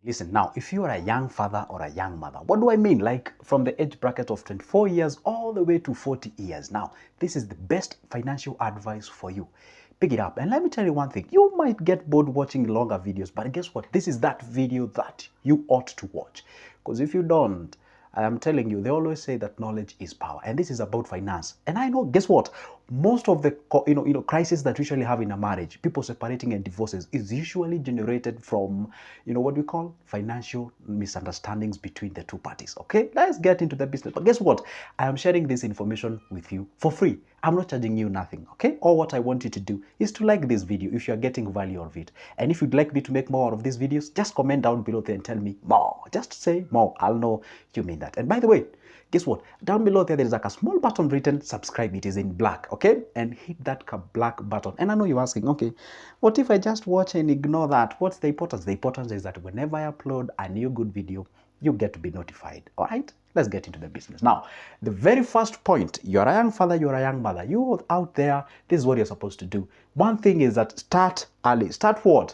Listen, now, if you are a young father or a young mother, what do I mean? Like from the age bracket of 24 years all the way to 40 years. Now, this is the best financial advice for you. Pick it up. And let me tell you one thing. You might get bored watching longer videos, but guess what? This is that video that you ought to watch. Because if you don't, I am telling you, they always say that knowledge is power, and this is about finance. And I know, guess what? Most of the crisis that we usually have in a marriage, people separating and divorces, is usually generated from what we call financial misunderstandings between the two parties. Okay, let's get into the business. But guess what? I am sharing this information with you for free. I'm not charging you nothing. Okay, all what I want you to do is to like this video if you are getting value out of it. And if you'd like me to make more of these videos, just comment down below there and tell me more. Just say more. I'll know you mean that. And by the way, guess what? Down below there is like a small button written subscribe. It is in black, okay? And hit that black button. And I know you're asking, okay, what if I just watch and ignore that? What's the importance? The importance is that whenever I upload a new good video, you get to be notified. All right, let's get into the business. Now, the very first point, you're a young father, you're a young mother, you out there, this is what you're supposed to do. One thing is that start early. Start what?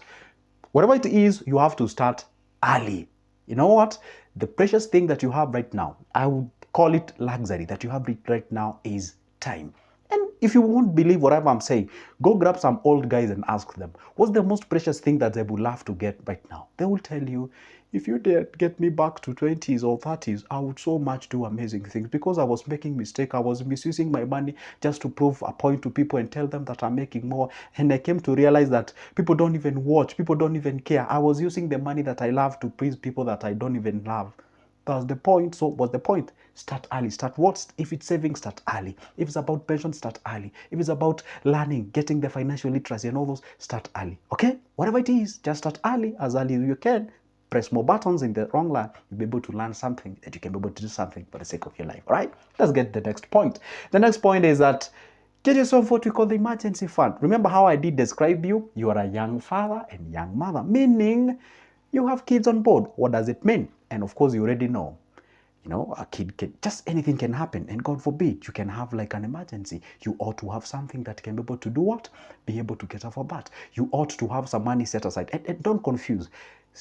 Whatever it is, you have to start early. You know what? The precious thing that you have right now, I would call it luxury that you have right now, is time. And if you won't believe whatever I'm saying, go grab some old guys and ask them, what's the most precious thing that they would love to get right now? They will tell you, if you dare get me back to 20s or 30s, I would so much do amazing things because I was making mistake. I was misusing my money just to prove a point to people and tell them that I'm making more. And I came to realize that people don't even watch, people don't even care. I was using the money that I love to please people that I don't even love. That's the point. So what's the point? Start early. Start what? If it's saving, start early. If it's about pension, start early. If it's about learning, getting the financial literacy and all those, start early. Okay? Whatever it is, just start early as you can. Press more buttons in the wrong line. You'll be able to learn something and you can be able to do something for the sake of your life. All right? Let's get the next point. The next point is that get yourself what we call the emergency fund. Remember how I did describe you? You are a young father and young mother, meaning you have kids on board. What does it mean? And of course, you already know. A kid can, just anything can happen. And God forbid, you can have like an emergency. You ought to have something that can be able to do what? Be able to cater for that. You ought to have some money set aside. And don't confuse.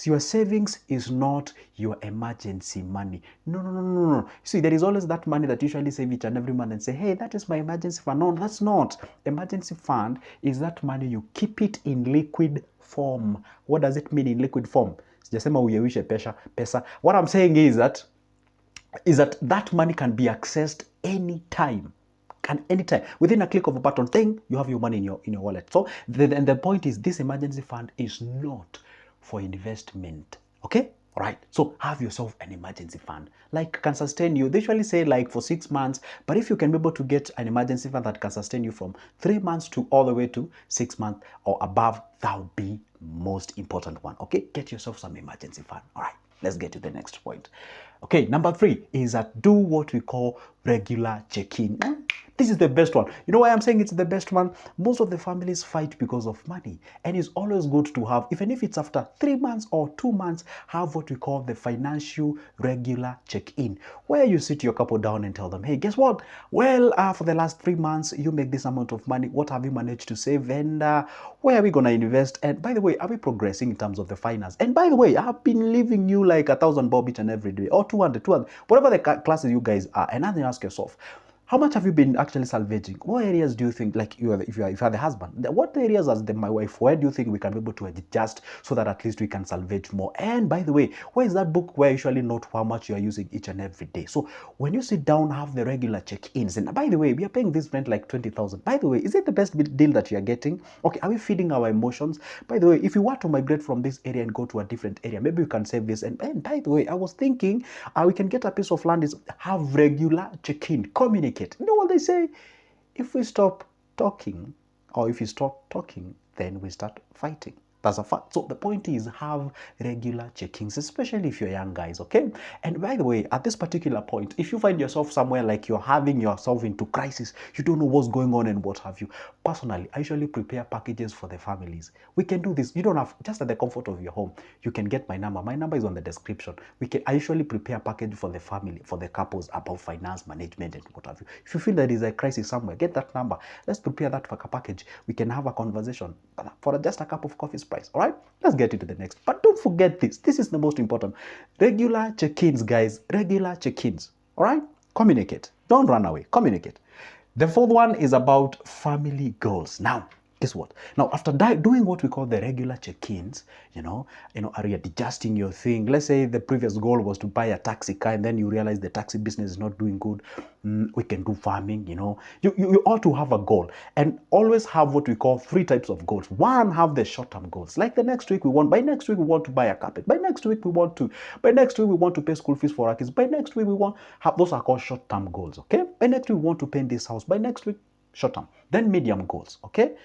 Your savings is not your emergency money. No, no, no, no, no. See, there is always that money that you usually save each and every month and say, hey, that is my emergency fund. No, that's not. Emergency fund is that money you keep it in liquid form. What does it mean in liquid form? Sijasema uyewishe pesa. What I'm saying is that money can be accessed anytime. Anytime, within a click of a button, thing, you have your money in your wallet. So the point is, this emergency fund is not for investment. Okay, all right. So have yourself an emergency fund, like can sustain you. They usually say like for 6 months, but if you can be able to get an emergency fund that can sustain you from 3 months to all the way to 6 months or above, that would be most important one. Okay, get yourself some emergency fund. All right. Let's get to the next point. Okay, number 3 is that do what we call regular check-in. This is the best one. You know why I'm saying it's the best one? Most of the families fight because of money. And it's always good to have, even if it's after 3 months or 2 months, have what we call the financial regular check-in, where you sit your couple down and tell them, hey, guess what? Well, for the last 3 months, you make this amount of money. What have you managed to save? And where are we going to invest? And by the way, are we progressing in terms of the finance? And by the way, I've been leaving you like 1,000 bob each and every day, or 200, whatever the classes you guys are. And then you ask yourself, how much have you been actually salvaging? What areas do you think, like if you are the husband, what areas as my wife, where do you think we can be able to adjust so that at least we can salvage more? And by the way, where is that book where you usually note how much you are using each and every day? So when you sit down, have the regular check-ins. And by the way, we are paying this rent like 20,000. By the way, is it the best deal that you are getting? Okay, are we feeding our emotions? By the way, if you want to migrate from this area and go to a different area, maybe you can save this. And by the way, I was thinking we can get a piece of land. Is have regular check-in, communicate. You know what they say? If we stop talking, or if you stop talking, then we start fighting. That's a fact. So the point is, have regular check-ins, especially if you're young guys, okay? And by the way, at this particular point, if you find yourself somewhere like you're having yourself into crisis, you don't know what's going on and what have you, personally, I usually prepare packages for the families. We can do this. You don't have, just at the comfort of your home, you can get my number. My number is on the description. I usually prepare a package for the family, for the couples, about finance management and what have you. If you feel there is a crisis somewhere, get that number. Let's prepare that for a package. We can have a conversation for just a cup of coffee. price. All right, let's get into the next. But don't forget this. This is the most important. Regular check-ins, guys. Regular check-ins. All right, communicate. Don't run away. Communicate. The fourth one is about family goals. Now, guess what? Now, after doing what we call the regular check-ins, are you adjusting your thing? Let's say the previous goal was to buy a taxi car, and then you realize the taxi business is not doing good. We can do farming. You ought to have a goal, and always have what we call three types of goals. One, have the short-term goals, like the next week by next week we want to buy a carpet. By next week we want to pay school fees for our kids. By next week we want have those are called short-term goals. Okay. By next week we want to paint this house. By next week, short-term. Then medium goals. Okay.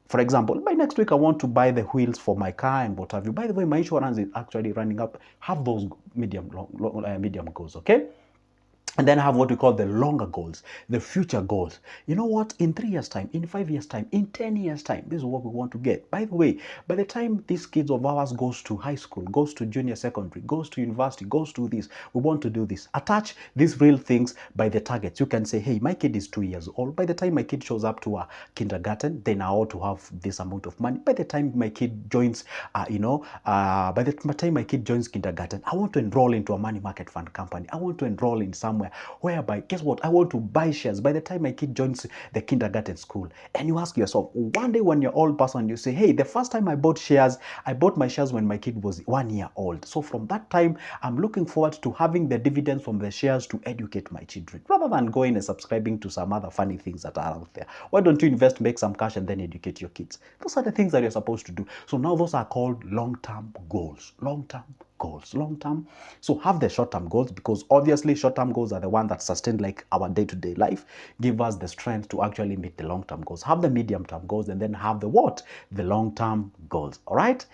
For example, by next week, I want to buy the wheels for my car and what have you. By the way, my insurance is actually running up. Have those medium goals, okay? And then have what we call the longer goals, the future goals. You know what? In 3 years' time, in 5 years' time, in 10 years' time, this is what we want to get. By the way, by the time these kids of ours goes to high school, goes to junior secondary, goes to university, goes to this, we want to do this. Attach these real things by the targets. You can say, hey, my kid is 2 years old. By the time my kid shows up to a kindergarten, then I ought to have this amount of money. By the time my kid joins, by the time my kid joins kindergarten, I want to enroll into a money market fund company. I want to enroll in somewhere whereby, guess what? I want to buy shares by the time my kid joins the kindergarten school. And you ask yourself, one day when you're old person, you say, hey, the first time I bought my shares when my kid was 1 year old. So from that time, I'm looking forward to having the dividends from the shares to educate my children, rather than going and subscribing to some other funny things that are out there. Why don't you invest, make some cash, and then educate your kids? Those are the things that you're supposed to do. So now those are called long-term goals. Long-term goals. Long-term. So have the short-term goals, because obviously short-term goals are the ones that sustain like our day-to-day life, give us the strength to actually meet the long-term goals. Have the medium-term goals, and then have the what? The long-term goals. All right?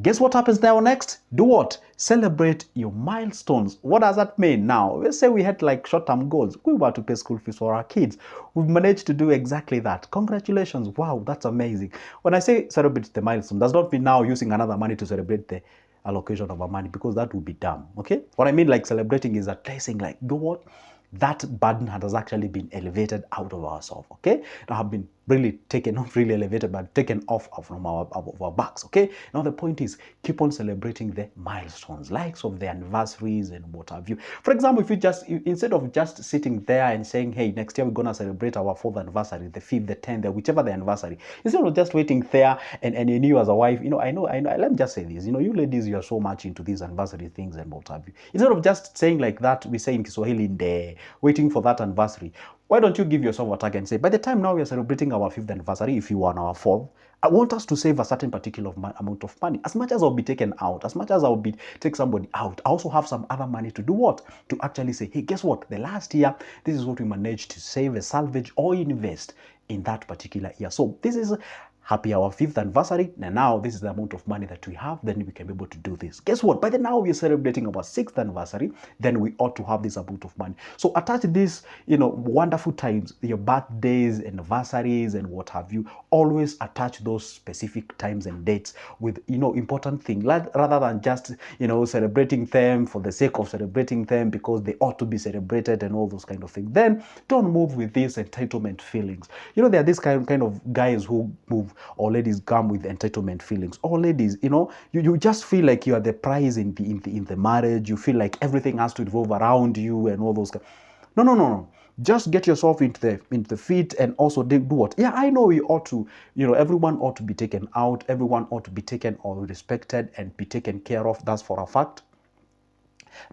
Guess what happens now next? Do what? Celebrate your milestones. What does that mean now? Let's say we had like short-term goals. We were to pay school fees for our kids. We've managed to do exactly that. Congratulations. Wow, that's amazing. When I say celebrate the milestone, does not mean now using another money to celebrate the allocation of our money, because that would be dumb. Okay? What I mean like celebrating is that saying like, go what? That burden has actually been elevated out of ourselves. Okay? Now have been really taken, not really elevated, but taken off from our backs. Okay? Now the point is, keep on celebrating the milestones, likes of the anniversaries and what have you. For example, if you instead of just sitting there and saying, hey, next year we're gonna celebrate our 4th anniversary, the 5th, the 10th, whichever the anniversary, instead of just waiting there and you as a wife, I know, let me just say this, you ladies, you are so much into these anniversary things and what have you. Instead of just saying like that, we say in Kiswahili, waiting for that anniversary, why don't you give yourself a target and say, by the time now we are celebrating our 5th anniversary, if you are on our 4th, I want us to save a certain particular amount of money. As much as I'll be taken out, as much as I'll take somebody out, I also have some other money to do what? To actually say, hey, guess what? The last year, this is what we managed to save, salvage, or invest in that particular year. So this is happy our 5th anniversary, and now this is the amount of money that we have, then we can be able to do this. Guess what? By the now we're celebrating our 6th anniversary, then we ought to have this amount of money. So attach these, wonderful times, your birthdays, anniversaries, and what have you. Always attach those specific times and dates with, important things, rather than just, celebrating them for the sake of celebrating them because they ought to be celebrated and all those kind of things. Then don't move with these entitlement feelings. There are these kind of guys who move, or ladies come with entitlement feelings. Or ladies, you just feel like you are the prize in the marriage. You feel like everything has to revolve around you and all those. No. Just get yourself into the feet, and also do what? Yeah, I know we ought to, everyone ought to be taken out. Everyone ought to be taken or respected and be taken care of. That's for a fact.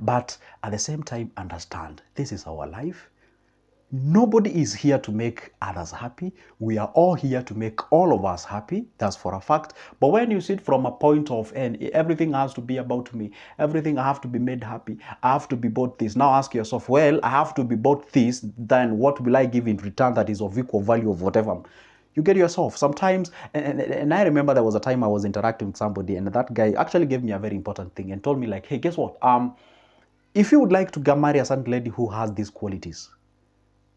But at the same time, understand this is our life. Nobody is here to make others happy. We are all here to make all of us happy. That's for a fact. But when you sit from a point of everything has to be about me, everything I have to be made happy, I have to be bought this. Now ask yourself, well, I have to be bought this, then what will I give in return that is of equal value of whatever? You get yourself. Sometimes, and I remember there was a time I was interacting with somebody, and that guy actually gave me a very important thing and told me like, hey, guess what? If you would like to marry a certain lady who has these qualities,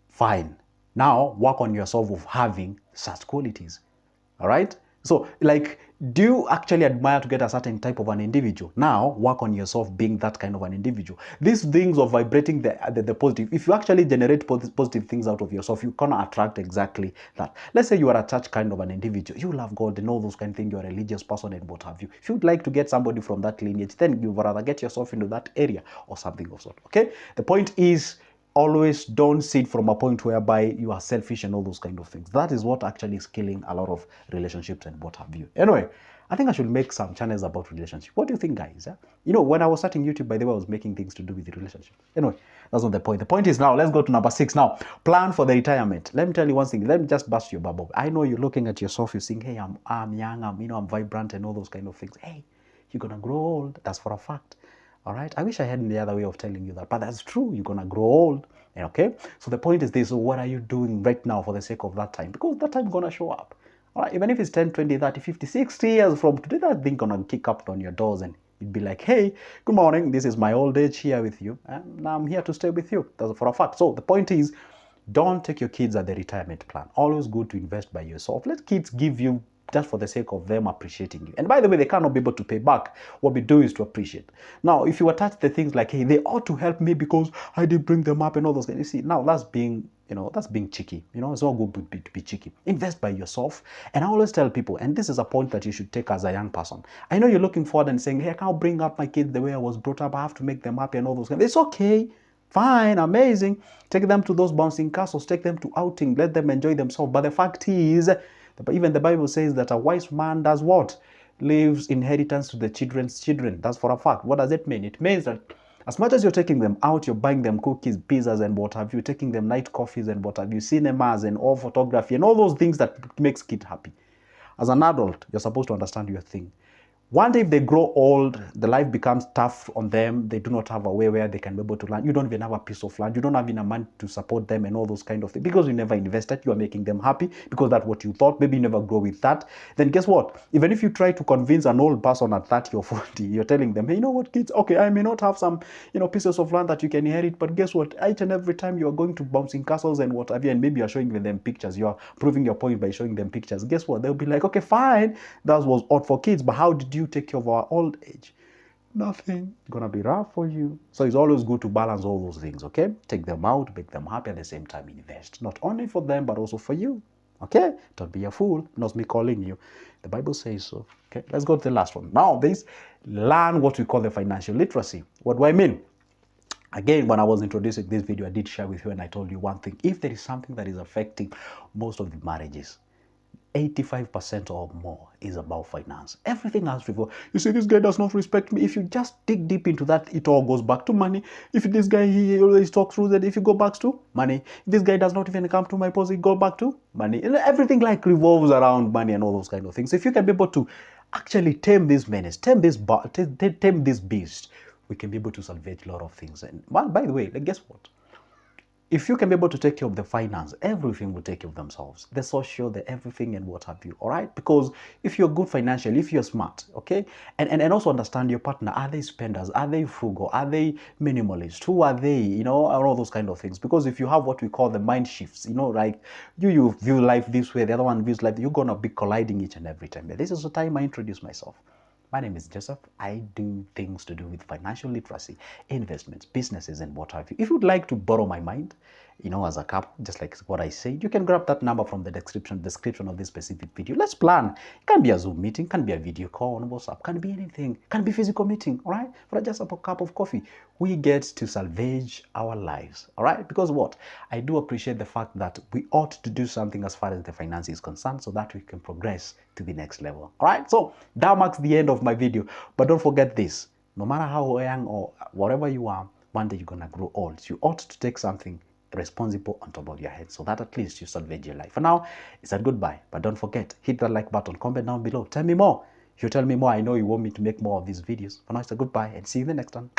fine. Now work on yourself of having such qualities. All right. So like Do you actually admire to get a certain type of an individual? Now, work on yourself being that kind of an individual. These things of vibrating the positive, if you actually generate positive things out of yourself, you're going to attract exactly that. Let's say you are a church kind of an individual. You love God and all those kind of things. You're a religious person and what have you. If you'd like to get somebody from that lineage, then you'd rather get yourself into that area or something of sort. Okay? The point is, always don't sit from a point whereby you are selfish and all those kind of things. That is what actually is killing a lot of relationships and what have you. Anyway, I think I should make some channels about relationship. What do you think, guys? You know, when I was starting YouTube, by the way, I was making things to do with the relationship. Anyway, that's not the point. The point is now, let's go to number 6 now. Plan for the retirement. Let me tell you one thing. Let me just bust your bubble. I know you're looking at yourself, you're saying, hey, I'm young, I'm vibrant and all those kind of things. Hey, you're going to grow old. That's for a fact. All right. I wish I had the other way of telling you that, but that's true. You're going to grow old. Okay. So the point is this. So what are you doing right now for the sake of that time? Because that time is going to show up. All right. Even if it's 10, 20, 30, 50, 60 years from today, that thing going to kick up on your doors and you'd be like, hey, good morning. This is my old age here with you. And I'm here to stay with you. That's for a fact. So the point is, don't take your kids at the retirement plan. Always good to invest by yourself. Let kids give you just for the sake of them appreciating you. And by the way, they cannot be able to pay back. What we do is to appreciate. Now, if you attach the things like, hey, they ought to help me because I did bring them up and all those things. You see, now that's being, that's being cheeky. It's not good to be cheeky. Invest by yourself. And I always tell people, and this is a point that you should take as a young person. I know you're looking forward and saying, hey, I can't bring up my kids the way I was brought up. I have to make them happy and all those things. It's okay. Fine, amazing. Take them to those bouncing castles. Take them to outing. Let them enjoy themselves. But the fact is, even the Bible says that a wise man does what? Leaves inheritance to the children's children. That's for a fact. What does it mean? It means that as much as you're taking them out, you're buying them cookies, pizzas, and what have you, taking them night coffees and what have you, cinemas and all photography and all those things that makes kids happy. As an adult, you're supposed to understand your thing. One day if they grow old, the life becomes tough on them. They do not have a way where they can be able to learn. You don't even have a piece of land. You don't have enough money to support them and all those kind of things. Because you never invested, you are making them happy because that's what you thought. Maybe you never grow with that. Then guess what? Even if you try to convince an old person at 30 or 40, you're telling them, hey, you know what, kids? Okay, I may not have some, pieces of land that you can inherit, but guess what? Each and every time you are going to bouncing castles and what have you, and maybe you're showing them pictures. You are proving your point by showing them pictures. Guess what? They'll be like, okay, fine. That was odd for kids, but how did you take care of our old age? Nothing. Gonna be rough for you. So it's always good to balance all those things, okay? Take them out, make them happy, at the same time invest. Not only for them, but also for you. Okay? Don't be a fool. Not me calling you. The Bible says so. Okay, let's go to the last one. Now, learn what we call the financial literacy. What do I mean? Again, when I was introducing this video, I did share with you and I told you one thing. If there is something that is affecting most of the marriages, 85% or more is about finance. Everything else revolves. You say this guy does not respect me. If you just dig deep into that, it all goes back to money. If this guy, he always talks through that, if you go back to money. If this guy does not even come to my post, it go back to money. And everything like revolves around money and all those kind of things. So if you can be able to actually tame this menace, tame this beast, we can be able to salvage a lot of things. And by the way, guess what? If you can be able to take care of the finance, everything will take care of themselves. The social, the everything and what have you, all right? Because if you're good financially, if you're smart, okay? And also understand your partner. Are they spenders? Are they frugal? Are they minimalist? Who are they? All those kind of things. Because if you have what we call the mind shifts, like you view life this way, the other one views life, you're going to be colliding each and every time. But this is the time I introduce myself. My name is Joseph. I do things to do with financial literacy, investments, businesses, and what have you. If you'd like to borrow my mind, as a couple, just like what I said, you can grab that number from the description of this specific video. Let's plan. It can be a Zoom meeting, can be a video call on WhatsApp, can be anything, can be physical meeting, all right? For just a cup of coffee, we get to salvage our lives, all right? Because what? I do appreciate the fact that we ought to do something as far as the finance is concerned so that we can progress to the next level, all right? So that marks the end of my video, but don't forget this. No matter how young or whatever you are, one day you're going to grow old. So you ought to take something responsible on top of your head so that at least you salvage your life. For now, it's a goodbye, but don't forget, hit that like button, comment down below, tell me more. If you tell me more, I know you want me to make more of these videos. For now, it's a goodbye and see you in the next one.